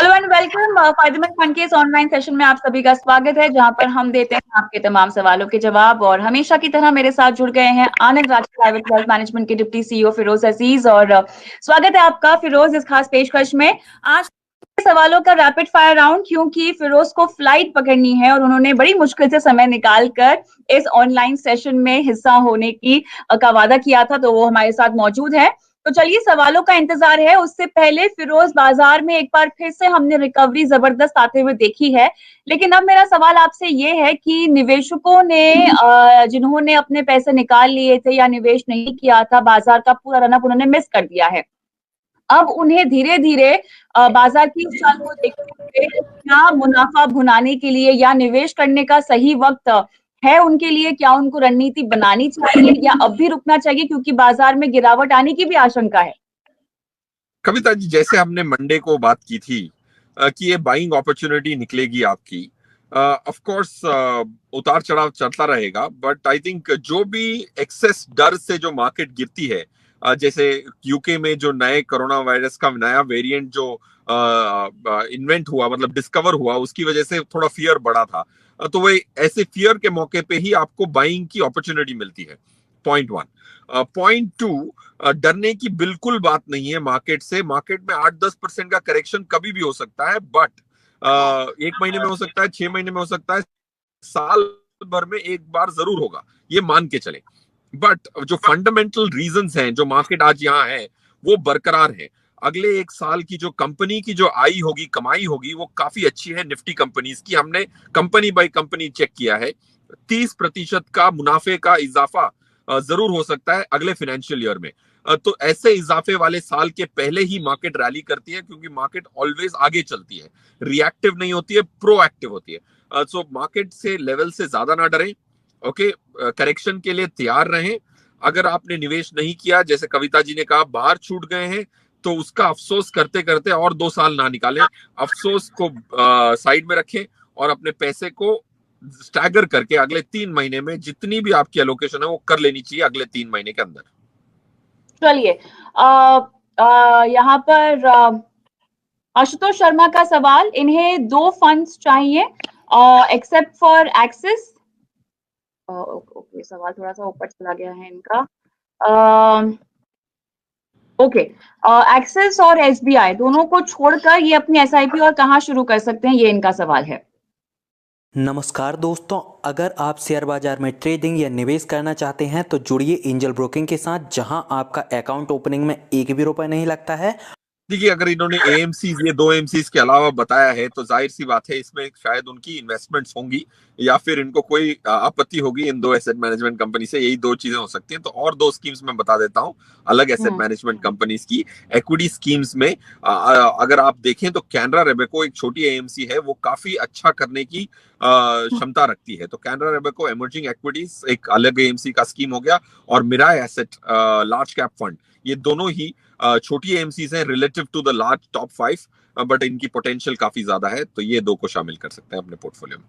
Hello and welcome. फायदेमंद fund के इस ऑनलाइन सेशन में आप सभी का स्वागत है, जहां पर हम देते हैं आपके तमाम सवालों के जवाब। और हमेशा की तरह मेरे साथ जुड़ गए हैं Anand Raj private wealth management के डिप्टी सीईओ फिरोज अजीज। और स्वागत है आपका फिरोज इस खास पेशकश में। आज सवालों का रैपिड फायर राउंड, क्योंकि फिरोज को फ्लाइट पकड़नी है और उन्होंने बड़ी मुश्किल से समय निकाल कर इस ऑनलाइन सेशन में हिस्सा होने की का वादा किया था, तो वो हमारे साथ मौजूद है। तो चलिए, सवालों का इंतजार है। उससे पहले फिरोज, बाजार में एक बार फिर से हमने रिकवरी जबरदस्त आते हुए देखी है, लेकिन अब मेरा सवाल आपसे ये है कि निवेशकों ने जिन्होंने अपने पैसे निकाल लिए थे या निवेश नहीं किया था, बाजार का पूरा रनअप उन्होंने मिस कर दिया है। अब उन्हें धीरे धीरे बाजार की इस चाल को देखते हुए क्या मुनाफा भुनाने के लिए या निवेश करने का सही वक्त है उनके लिए? क्या उनको रणनीति बनानी चाहिए या अब भी रुकना चाहिए, क्योंकि बाजार में गिरावट आने की भी आशंका है? कविता जी, जैसे हमने मंडे को बात की थी कि ये बाइंग अपॉर्चुनिटी निकलेगी आपकी। ऑफ कोर्स उतार चढ़ाव चलता रहेगा, बट आई थिंक जो भी एक्सेस डर से जो मार्केट गिरती है, जैसे यूके में जो नए कोरोना वायरस का नया वेरिएंट जो इन्वेंट हुआ, मतलब डिस्कवर हुआ, उसकी वजह से थोड़ा फियर बढ़ा था। तो वो ऐसे फियर के मौके पे ही आपको बाइंग की अपॉर्चुनिटी मिलती है। Point one. पॉइंट टू, डरने की बिल्कुल बात नहीं है मार्केट से। मार्केट में 8-10% का करेक्शन कभी भी हो सकता है, बट 1 महीने में हो सकता है, 6 महीने में हो सकता है, साल भर में एक बार जरूर होगा, ये मान के चले। बट जो फंडामेंटल रीजंस हैं, जो मार्केट आज यहाँ है, वो बरकरार है। अगले 1 साल की जो कंपनी की जो आई होगी, कमाई होगी, वो काफी अच्छी है। निफ्टी कंपनीज की हमने कंपनी बाय कंपनी चेक किया है। 30% का मुनाफे का इजाफा जरूर हो सकता है अगले फाइनेंशियल ईयर में। तो ऐसे इजाफे वाले साल के पहले ही मार्केट रैली करती है, क्योंकि मार्केट ऑलवेज आगे चलती है, रिएक्टिव नहीं होती है, प्रोएक्टिव होती है। सो मार्केट से लेवल से ज्यादा ना डरें। ओके, करेक्शन के लिए तैयार रहें। अगर आपने निवेश नहीं किया, जैसे कविता जी ने कहा, बाहर छूट गए हैं, तो उसका अफसोस करते करते और 2 साल ना निकालें। अफसोस को साइड में रखें और अपने पैसे को स्टैगर करके अगले 3 महीने में जितनी भी आपकी एलोकेशन है वो कर लेनी चाहिए अगले 3 महीने के अंदर। चलिए, यहाँ पर आशुतोष शर्मा का सवाल, इन्हें 2 फंड्स चाहिए एक्सेप्ट फॉर एक्सिस। ओके, सवाल थोड़ा सा ऊपर चला गया है इनका। ओके, एक्सिस और एसबीआई दोनों को छोड़कर ये अपनी एसआईपी और कहाँ शुरू कर सकते हैं, ये इनका सवाल है। नमस्कार दोस्तों, अगर आप शेयर बाजार में ट्रेडिंग या निवेश करना चाहते हैं तो जुड़िए एंजल ब्रोकिंग के साथ, जहां आपका अकाउंट ओपनिंग में 1 भी रुपए नहीं लगता है। देखिए, अगर इन्होंने एएमसीज, ये 2 एमसीज के अलावा बताया है, तो जाहिर सी बात है इसमें शायद उनकी इन्वेस्टमेंट्स होंगी या फिर इनको कोई आपत्ति होगी इन 2 एसेट मैनेजमेंट कंपनी से। यही 2 चीजें हो सकती हैं। तो और 2 स्कीम्स मैं बता देता हूं अलग एसेट मैनेजमेंट कंपनीज की। इक्विटी स्कीम्स में अगर आप देखें तो कैनरा रेबेको एक छोटी एएमसी है, वो काफी अच्छा करने की क्षमता रखती है। तो कैनरा रेबेको इमर्जिंग इक्विटीज एक अलग एएमसी का स्कीम हो गया, और Mirae asset large cap fund, ये दोनों ही छोटी एएमसीज हैं relative to the large top 5, but इनकी पोटेंशियल काफी ज्यादा है। तो ये 2 को शामिल कर सकते हैं अपने पोर्टफोलियो में।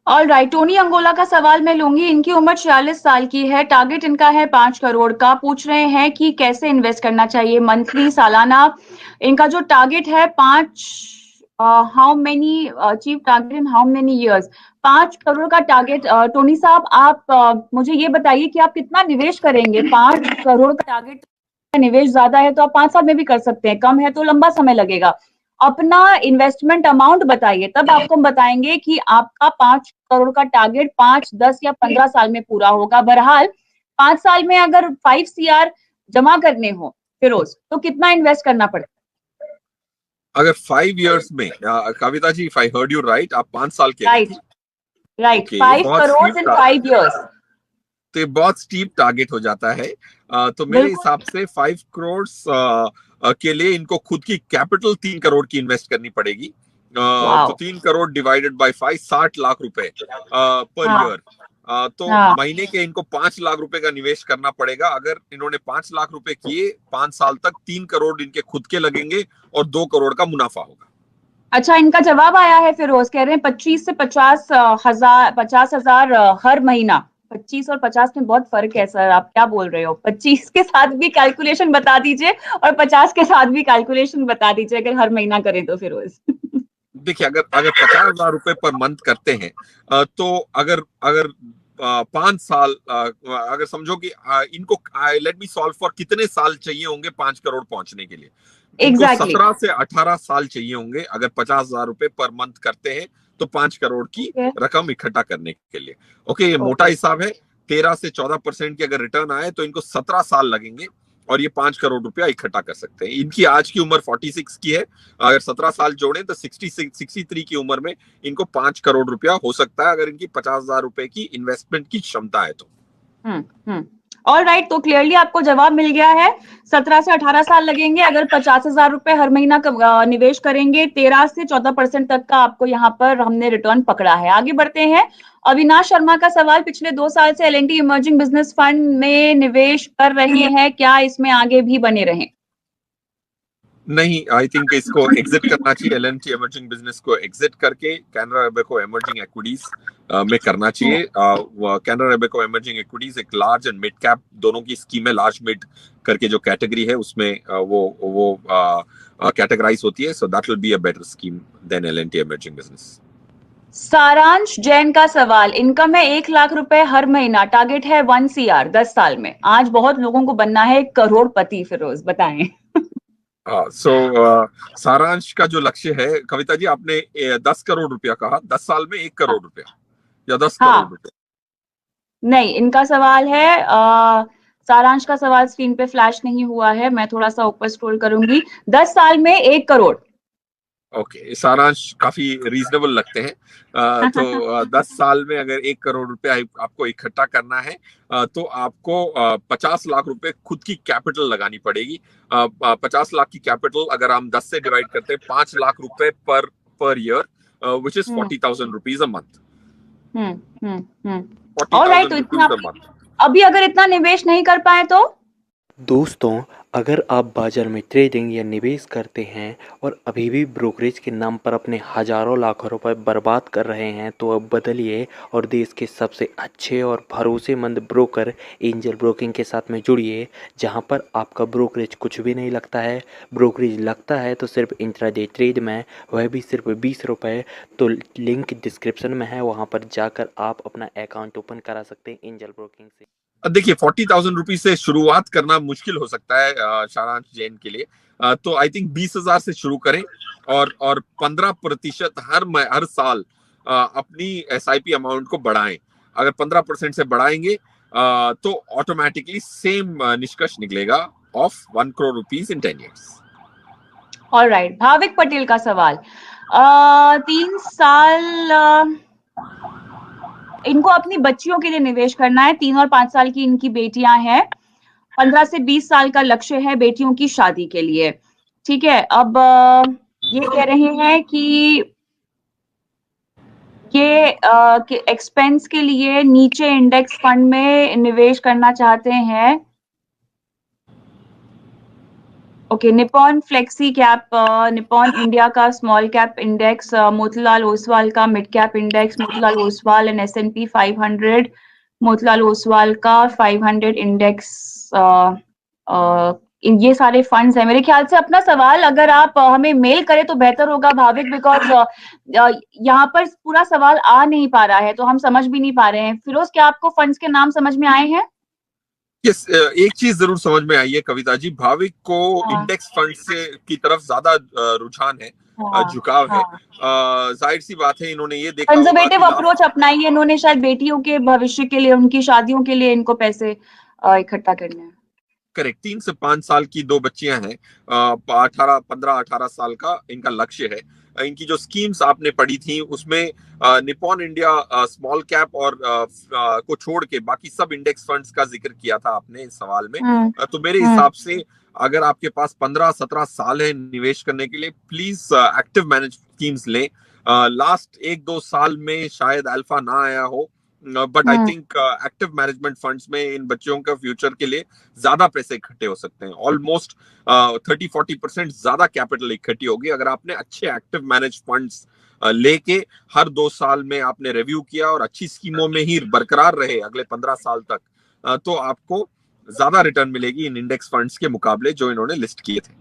ऑलराइट, टोनी अंगोला का सवाल मैं लूंगी। इनकी उम्र 46 साल की है, टारगेट इनका है 5 करोड़ का। पूछ रहे हैं कि कैसे इन्वेस्ट करना चाहिए, मंथली, सालाना। इनका जो टारगेट है 5, how many achieve target in how many years, 5 crore का टारगेट। टोनी साहब, आप मुझे ये बताइए कि आप कितना निवेश करेंगे? 5 करोड़ का टारगेट, निवेश ज्यादा है तो आप 5 साल में भी कर सकते हैं, कम है तो लंबा समय लगेगा। अपना इन्वेस्टमेंट अमाउंट बताइए, तब आपको हम बताएंगे कि आपका 5 करोड़ का टारगेट 5, 10 या 15 साल में पूरा होगा। बहरहाल 5 साल में अगर 5 CR जमा करने हो फिरोज, तो कितना इन्वेस्ट करना पड़ेगा? अगर 5 इयर्स में, Kavita ji, if I heard you right, आप 5 साल के? राइट, 5 करोड़ इन 5 इयर्स, तो ये बहुत स्टीप टारगेट हो जाता है। तो मेरे हिसाब से 5 करोड़ के लिए इनको खुद की कैपिटल 3 करोड़ की इन्वेस्ट करनी पड़ेगी। तो 3 करोड़ डिवाइडेड बाय 5, 60 लाख रुपए पर ईयर। तो महीने के इनको 5 लाख रुपए का निवेश करना पड़ेगा। अगर इन्होंने 5 लाख रुपए किए 5 साल तक, 3 करोड़ इनके खुद के लगेंगे और 2 करोड़ का मुनाफा होगा। अच्छा, इनका जवाब आया है फिरोज, कह रहे हैं 25 से 50 हजार हर महीना 25 और 50 में बहुत फर्क है सर, आप क्या बोल रहे हो? 25 के साथ भी कैलकुलेशन बता दीजिए और 50 के साथ भी कैलकुलेशन बता दीजिए, अगर हर महीना करें तो फिरोज। देखिए, अगर अगर 50,000 रुपए पर मंथ करते हैं, तो अगर अगर 5 साल, अगर समझो कि इनको लेट मी सॉल्व फॉर कितने साल चाहिए होंगे 5 करोड़ पहुंचने के लिए। इनको एग्जैक्टली 17 से 18 साल चाहिए होंगे अगर 50,000 रुपए पर मंथ करते हैं तो 5 करोड़ की रकम इकट्ठा करने के लिए। ओके, ये मोटा हिसाब है। 13 से 14% की अगर रिटर्न आए तो इनको 17 साल लगेंगे और ये 5 करोड़ रुपया इकट्ठा कर सकते हैं। इनकी आज की उम्र 46 की है, अगर 17 साल जोड़े तो 63 की उम्र में इनको 5 करोड़ रुपया हो सकता है, अगर इनकी 50,000 रुपए की इन्वेस्टमेंट की क्षमता है तो। ऑल राइट, तो क्लियरली आपको जवाब मिल गया है। 17 से 18 साल लगेंगे, अगर 50,000 रुपए हर महीना निवेश करेंगे, 13 से 14% तक का आपको यहाँ पर हमने रिटर्न पकड़ा है। आगे बढ़ते हैं। अविनाश शर्मा का सवाल, पिछले 2 साल से एल&टी इमर्जिंग बिजनेस फंड में निवेश कर रहे हैं, क्या इसमें आगे भी बने रहें? नहीं, आई थिंक इसको एग्जिट करना चाहिए। एल&टी इमर्जिंग बिजनेस को एग्जिट करके कैनरा रोबेको इमर्जिंग इक्विटीज में करना चाहिए। कैनरा रोबेको इमर्जिंग इक्विटीज एक लार्ज एंड मिड कैप दोनों की स्कीम है। लार्ज मिड करके जो कैटेगरी है उसमें वो कैटेगराइज होती है। So that will be a better scheme than एल&टी इमर्जिंग बिजनेस। सारांश जैन का सवाल, इनकम है 1 लाख रुपए हर महीना, टारगेट है 1 CR 10 साल में। आज बहुत लोगों को बनना है करोड़पति, फिरोज बताएं। सो सारांश का जो लक्ष्य है, कविता जी आपने 10 करोड़ रुपया कहा, 10 साल में 1 करोड़ रुपया या 10 करोड़ रुपया? नहीं, इनका सवाल है, सारांश का सवाल स्क्रीन पे फ्लैश नहीं हुआ है, मैं थोड़ा सा ऊपर स्क्रॉल करूंगी। 10 साल में 1 करोड़। ओके, सारांश काफी रीजनेबल लगते हैं। तो 10 साल में अगर 1 करोड़ रुपया आपको इकट्ठा करना है, तो आपको 50 लाख रुपए खुद की कैपिटल लगानी पड़ेगी। 50 लाख की कैपिटल अगर हम 10 से डिवाइड करते हैं, 5 लाख रुपए per year, which is 40,000 rupees a month. Alright, तो इतना अभी अगर इतना निवेश नहीं कर पाए तो दोस्तों, अगर आप बाजार में ट्रेडिंग या निवेश करते हैं और अभी भी ब्रोकरेज के नाम पर अपने हजारों लाखों रुपए बर्बाद कर रहे हैं, तो अब बदलिए और देश के सबसे अच्छे और भरोसेमंद ब्रोकर एंजल ब्रोकिंग के साथ में जुड़िए, जहां पर आपका ब्रोकरेज कुछ भी नहीं लगता है। ब्रोकरेज लगता है तो सिर्फ इंट्राडे ट्रेड में, वह भी सिर्फ 20 रुपये। तो लिंक डिस्क्रिप्शन में है, वहाँ पर जाकर आप अपना अकाउंट ओपन करा सकते हैं एंजल ब्रोकिंग से। देखिए, 40,000 रुपीज से शुरुआत करना मुश्किल हो सकता है सारांश जैन के लिए। तो आई थिंक 20,000 से शुरू करें और 15% हर साल अपनी SIP अमाउंट को बढ़ाएं। अगर 15% से बढ़ाएंगे तो ऑटोमेटिकली सेम निष्कर्ष निकलेगा of 1 crore rupees in 10 years। Alright, Bhavik Patel का सवाल, 3 साल इनको अपनी बच्चियों के लिए निवेश करना है। 3 और 5 साल की इनकी बेटियां हैं। 15 से 20 साल का लक्ष्य है बेटियों की शादी के लिए। ठीक है, अब ये कह रहे हैं कि ये एक्सपेंस के लिए नीचे इंडेक्स फंड में निवेश करना चाहते हैं। Okay, Nippon flexi cap, Nippon India का small cap index, Motilal Oswal का mid cap index, Motilal Oswal and S&P 500, Motilal Oswal का 500 इंडेक्स, ये सारे फंड्स हैं। मेरे ख्याल से अपना सवाल अगर आप हमें मेल करें तो बेहतर होगा भाविक, बिकॉज यहाँ पर पूरा सवाल आ नहीं पा रहा है तो हम समझ भी नहीं पा रहे हैं। फिरोज, क्या आपको फंड्स के नाम समझ में आए हैं? यस, एक चीज जरूर समझ में आई है कविता जी, भाविक को इंडेक्स फंड से की तरफ ज्यादा रुझान है, झुकाव है। जाहिर सी बात है, इन्होंने ये देखा कंजर्वेटिव अप्रोच अपनाई है इन्होंने, शायद बेटियों के भविष्य के लिए, उनकी शादियों के लिए इनको पैसे इकट्ठा करने हैं। करेक्ट, 3 से 5 साल की 2 बच्चियां हैं, 15-18 साल का इनका लक्ष्य है। इनकी जो स्कीम्स आपने पढ़ी थी उसमें निपॉन इंडिया स्मॉल कैप और को छोड़ के बाकी सब इंडेक्स फंड्स का जिक्र किया था आपने इस सवाल में। तो मेरे हिसाब से अगर आपके पास 15-17 साल है निवेश करने के लिए, प्लीज एक्टिव मैनेज स्कीम्स लें। लास्ट 1-2 साल में शायद अल्फा ना आया हो, but I think active management funds में इन बच्चों का फ्यूचर के लिए ज्यादा पैसे इकट्ठे हो सकते हैं। ऑलमोस्ट 30-40% ज्यादा कैपिटल इकट्ठी होगी अगर आपने अच्छे एक्टिव मैनेज फंड्स लेके हर 2 साल में आपने रिव्यू किया और अच्छी स्कीमों में ही बरकरार रहे अगले 15 साल तक, तो आपको ज्यादा रिटर्न मिलेगी इन इंडेक्स फंड्स के मुकाबले जो इन्होंने लिस्ट किए थे।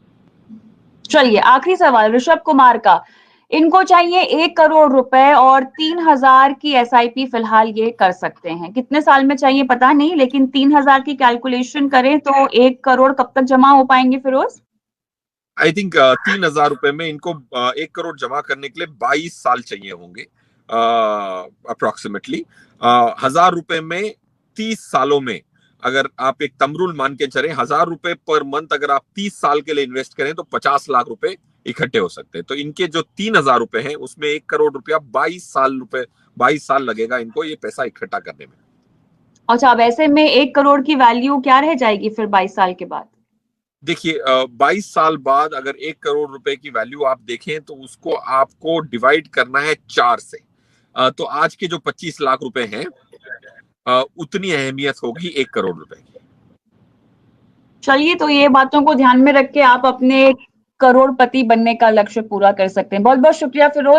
चलिए आखिरी सवाल ऋषभ कुमार का। इनको चाहिए 1 करोड़ रुपए और 3,000 की एसआईपी फिलहाल ये कर सकते हैं। कितने साल में चाहिए पता नहीं, लेकिन 3,000 की कैलकुलेशन करें तो 1 करोड़ कब तक जमा हो पाएंगे फिरोज? आई थिंक 3,000 रुपए में इनको 1 करोड़ जमा करने के लिए 22 साल चाहिए होंगे अप्रोक्सीमेटली। 1,000 रुपए में 30 सालों में अगर आप एक तमरूल मान के चले 1,000 रुपए पर मंथ अगर आप 30 साल के लिए इन्वेस्ट करें तो 50 लाख रुपए इकट्ठे हो सकते हैं। तो इनके जो 3,000 रुपए हैं उसमें 1 करोड़ रुपया 22 साल लगेगा इनको ये पैसा इकट्ठा करने में। अच्छा, अब ऐसे में 1 करोड़ की वैल्यू क्या रह जाएगी फिर 22 साल के बाद? देखिए 22 साल बाद अगर 1 करोड़ रुपए की वैल्यू आप देखें तो उसको आपको डिवाइड करना है 4 से। तो आज के जो 25 लाख रुपए हैं उतनी अहमियत होगी 1 करोड़ रुपए की। चलिए, तो ये बातों को ध्यान में रख के आप अपने करोड़पति बनने का लक्ष्य पूरा कर सकते हैं। बहुत बहुत शुक्रिया फिरोज।